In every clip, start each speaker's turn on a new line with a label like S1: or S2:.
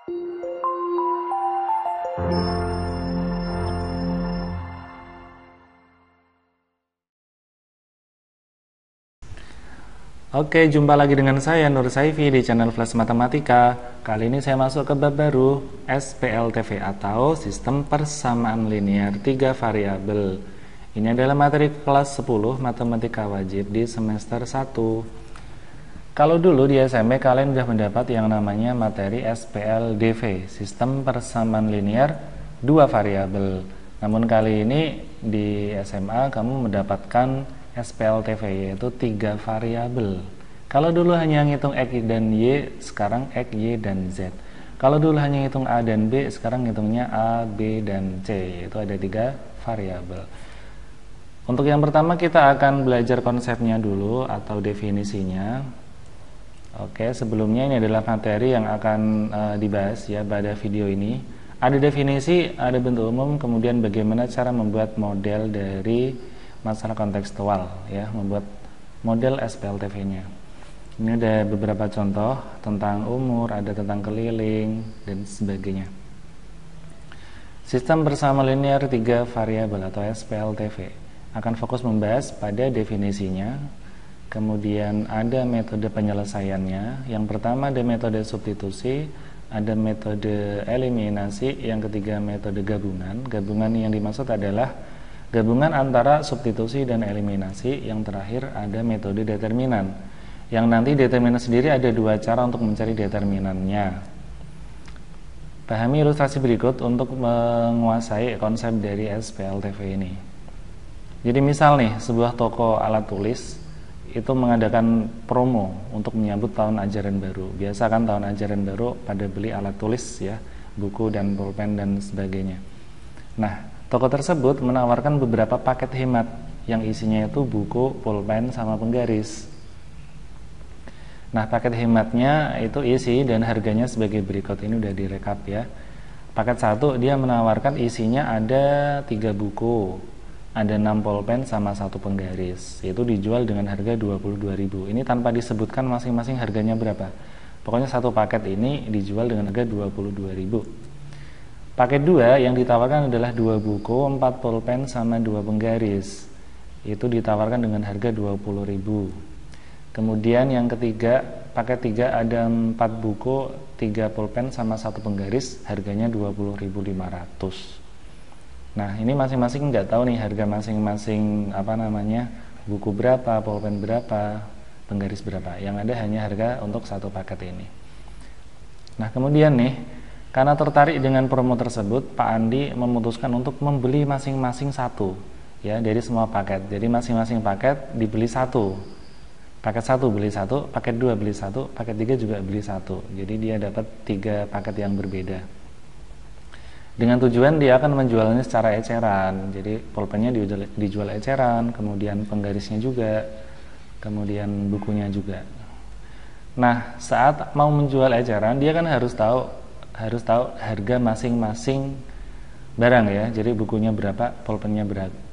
S1: Oke, jumpa lagi dengan saya Nur Saifi di channel Flash Matematika. Kali ini saya masuk ke bab baru SPLTV atau Sistem Persamaan Linear 3 Variabel. Ini adalah materi kelas 10 Matematika Wajib di semester 1. Kalau dulu di SMP kalian sudah mendapat yang namanya materi SPLDV, Sistem Persamaan Linear 2 Variabel. Namun kali ini di SMA kamu mendapatkan SPLTV, yaitu 3 variabel. Kalau dulu hanya ngitung X dan Y, sekarang X, Y, dan Z. Kalau dulu hanya ngitung A dan B, sekarang ngitungnya A, B, dan C, yaitu ada 3 variabel. Untuk yang pertama kita akan belajar konsepnya dulu atau definisinya. Oke, sebelumnya ini adalah materi yang akan dibahas ya pada video ini. Ada definisi, ada bentuk umum, kemudian bagaimana cara membuat model dari masalah kontekstual ya, membuat model SPLTV-nya. Ini ada beberapa contoh tentang umur, ada tentang keliling dan sebagainya. Sistem persamaan linear 3 variabel atau SPLTV akan fokus membahas pada definisinya, kemudian ada metode penyelesaiannya. Yang pertama ada metode substitusi, ada metode eliminasi, yang ketiga metode gabungan. Gabungan yang dimaksud adalah gabungan antara substitusi dan eliminasi. Yang terakhir ada metode determinan, yang nanti determinan sendiri ada 2 cara untuk mencari determinannya. Pahami ilustrasi berikut untuk menguasai konsep dari SPLTV ini. Jadi misal nih, sebuah toko alat tulis itu mengadakan promo untuk menyambut tahun ajaran baru. Biasa kan tahun ajaran baru pada beli alat tulis ya, buku dan pulpen dan sebagainya. Nah, toko tersebut menawarkan beberapa paket hemat yang isinya itu buku, pulpen, sama penggaris. Nah, paket hematnya itu isi dan harganya sebagai berikut. Ini udah direkap ya. Paket 1 dia menawarkan isinya ada 3 buku, ada 6 pulpen sama 1 penggaris. Itu dijual dengan harga 22.000. Ini tanpa disebutkan masing-masing harganya berapa. Pokoknya satu paket ini dijual dengan harga 22.000. Paket 2 yang ditawarkan adalah 2 buku, 4 pulpen, sama 2 penggaris. Itu ditawarkan dengan harga 20.000. Kemudian yang ketiga, paket 3 ada 4 buku, 3 pulpen, sama 1 penggaris, harganya 20.500. Nah, ini masing-masing nggak tahu nih harga masing-masing buku berapa, pulpen berapa, penggaris berapa. Yang ada hanya harga untuk satu paket ini. Nah, kemudian nih, karena tertarik dengan promo tersebut, Pak Andi memutuskan untuk membeli masing-masing satu ya dari semua paket. Jadi masing-masing paket dibeli satu. Paket 1 beli 1, paket 2 beli 1, paket 3 juga beli 1. Jadi dia dapat 3 paket yang berbeda. Dengan tujuan dia akan menjualnya secara eceran. Jadi pulpennya dijual eceran, kemudian penggarisnya juga, kemudian bukunya juga. Nah, saat mau menjual eceran, dia kan harus tahu harga masing-masing barang ya. Jadi bukunya berapa, pulpennya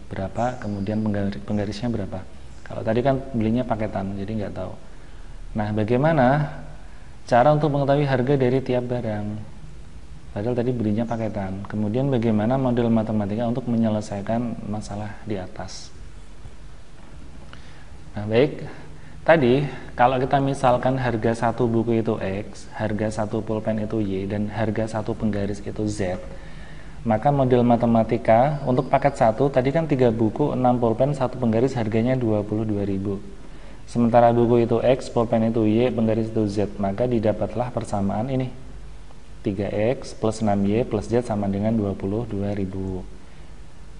S1: berapa, kemudian penggarisnya berapa. Kalau tadi kan belinya paketan, jadi nggak tahu. Nah, bagaimana cara untuk mengetahui harga dari tiap barang? Padahal tadi belinya paketan. Kemudian bagaimana model matematika untuk menyelesaikan masalah di atas? Nah, baik. Tadi, kalau kita misalkan harga 1 buku itu X, harga 1 pulpen itu Y, dan harga 1 penggaris itu Z, maka model matematika untuk paket 1, tadi kan 3 buku, 6 pulpen, 1 penggaris harganya 22.000. Sementara buku itu X, pulpen itu Y, penggaris itu Z, maka didapatlah persamaan ini. 3X plus 6Y plus Z sama dengan 22.000.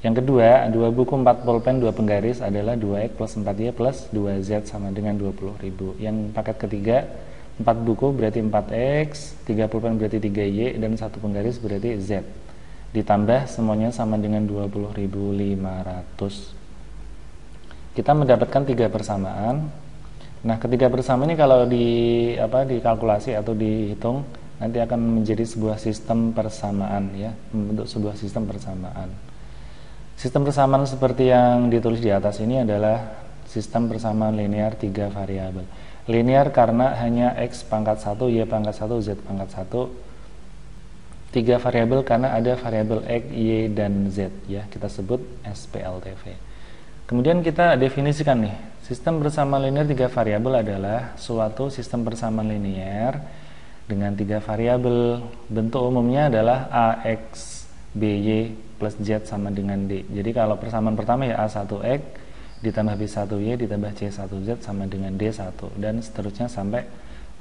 S1: Yang kedua, 2 buku, 4 pulpen, 2 penggaris adalah 2X plus 4Y plus 2Z sama dengan 20.000. Yang paket ketiga, 4 buku berarti 4X, 3 pulpen berarti 3Y, dan 1 penggaris berarti Z. Ditambah semuanya sama dengan 20.500. Kita mendapatkan 3 persamaan. Nah, ketiga persamaan ini kalau dikalkulasi atau dihitung, nanti akan menjadi sebuah sistem persamaan ya, membentuk sebuah sistem persamaan. Sistem persamaan seperti yang ditulis di atas ini adalah sistem persamaan linear 3 variabel. Linear karena hanya X pangkat 1, Y pangkat 1, Z pangkat 1 3 variabel karena ada variabel X, Y, dan Z ya, kita sebut SPLTV. Kemudian kita definisikan nih, sistem bersamaan linear 3 variabel adalah suatu sistem bersamaan linear dengan 3 variabel. Bentuk umumnya adalah AX, BY plus Z sama dengan D. Jadi kalau persamaan pertama ya A1X ditambah B1Y ditambah C1Z sama dengan D1 dan seterusnya sampai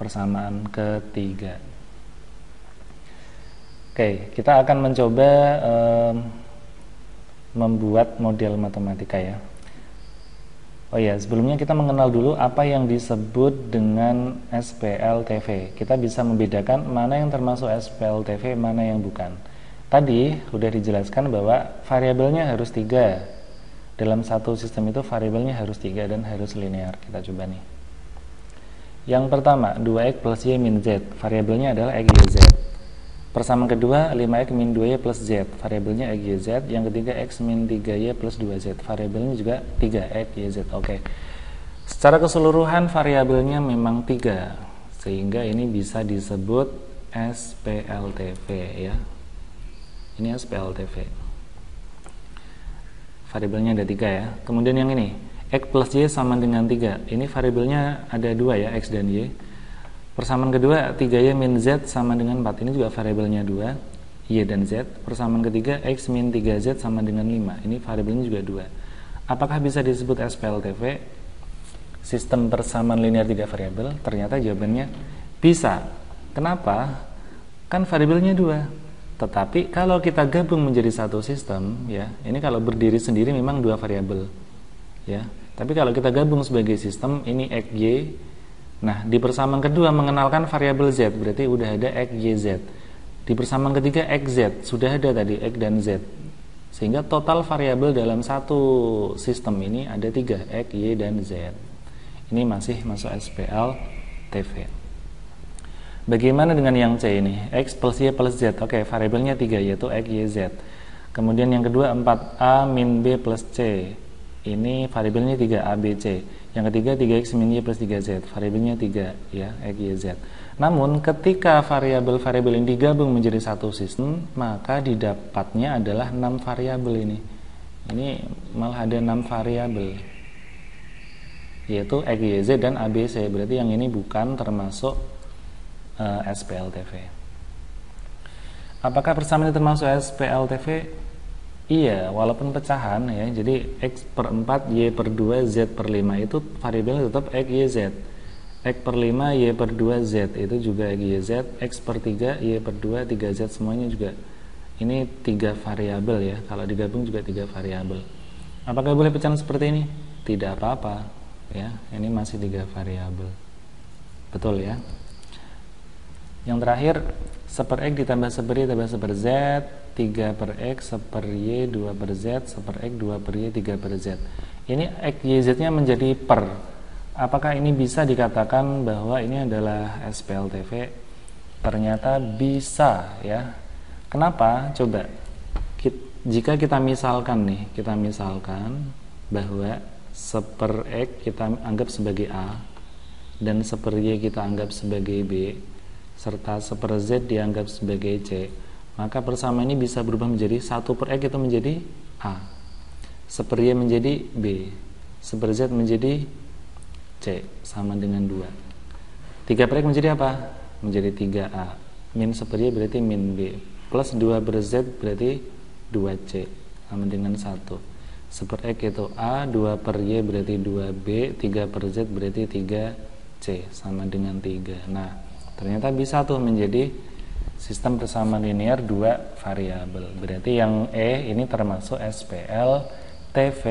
S1: persamaan ketiga. Oke, kita akan mencoba membuat model matematika ya. Oh ya, sebelumnya kita mengenal dulu apa yang disebut dengan SPLTV. Kita bisa membedakan mana yang termasuk SPLTV, mana yang bukan. Tadi sudah dijelaskan bahwa variabelnya harus 3. Dalam satu sistem itu variabelnya harus 3 dan harus linear. Kita coba nih. Yang pertama, 2x plus y min z. Variabelnya adalah x, y, z. Persamaan kedua, 5x min 2y plus z. Variabelnya x, y, z. Yang ketiga, x min 3y plus 2z. Variabelnya juga 3x, y, z. Oke. Secara keseluruhan variabelnya memang 3. Sehingga ini bisa disebut SPLTV ya. Ini SPLTV. Variabelnya ada 3 ya. Kemudian yang ini, x plus y sama dengan 3. Ini variabelnya ada 2 ya, x dan y. Persamaan kedua, 3y min z sama dengan 4. Ini juga variabelnya 2, y dan z. Persamaan ketiga, x min 3z sama dengan 5. Ini variabelnya juga 2. Apakah bisa disebut SPLTV? Sistem persamaan linear 3 variabel? Ternyata jawabannya bisa. Kenapa? Kan variabelnya 2. Tetapi kalau kita gabung menjadi satu sistem ya, ini kalau berdiri sendiri memang 2 variabel ya. Tapi kalau kita gabung sebagai sistem, ini x, y. Nah, di persamaan kedua mengenalkan variabel z, berarti udah ada x, y, z. Di persamaan ketiga x, z, sudah ada tadi x dan z. Sehingga total variabel dalam satu sistem ini ada 3, x, y, dan z. Ini masih masuk SPLTV. Bagaimana dengan yang C ini? X plus Y plus Z. Oke, variabelnya 3 yaitu X, Y, Z. Kemudian yang kedua 4A min B plus C. Ini variabelnya 3, A, B, C. Yang ketiga 3X min Y plus 3Z. Variabelnya 3 ya, X, Y, Z. Namun ketika variabel-variabel ini digabung menjadi satu sistem, maka didapatnya adalah 6 variabel ini. Ini malah ada 6 variabel. Yaitu X, Y, Z dan A, B, C. Berarti yang ini bukan termasuk SPLTV. Apakah persamaan ini termasuk SPLTV? Iya, walaupun pecahan ya. Jadi X per 4, Y per 2, Z per 5 itu variabelnya tetap X, Y, Z. X per 5, Y per 2, Z itu juga X, Y, Z. X per 3, Y per 2, 3Z semuanya juga. Ini 3 variabel ya. Kalau digabung juga 3 variabel. Apakah boleh pecahan seperti ini? Tidak apa-apa ya. Ini masih 3 variabel. Betul ya. Yang terakhir, 1/X ditambah 1/Y tambah 1/Z, 3 per X, 1 per Y, 2 per Z, 1 per X, 2 per Y, 3 per Z. Ini X, Y, Z nya menjadi per. Apakah ini bisa dikatakan bahwa ini adalah SPLTV? Ternyata bisa ya. Kenapa? Coba. Jika kita misalkan nih, kita misalkan bahwa 1 per X kita anggap sebagai A dan 1 per Y kita anggap sebagai B, serta 1 per Z dianggap sebagai C, maka persamaan ini bisa berubah menjadi 1 per X itu menjadi A, 1 per Y menjadi B, 1 per Z menjadi C, sama dengan 2. 3 per X menjadi apa? Menjadi 3A. Min 1 per Y berarti min B, plus 2 per Z berarti 2C, sama dengan 1. 1 per X itu A, 2 per Y berarti 2B, 3 per Z berarti 3C, sama dengan 3. Nah, ternyata bisa tuh menjadi sistem persamaan linear 2 variabel. Berarti yang E ini termasuk SPLTV.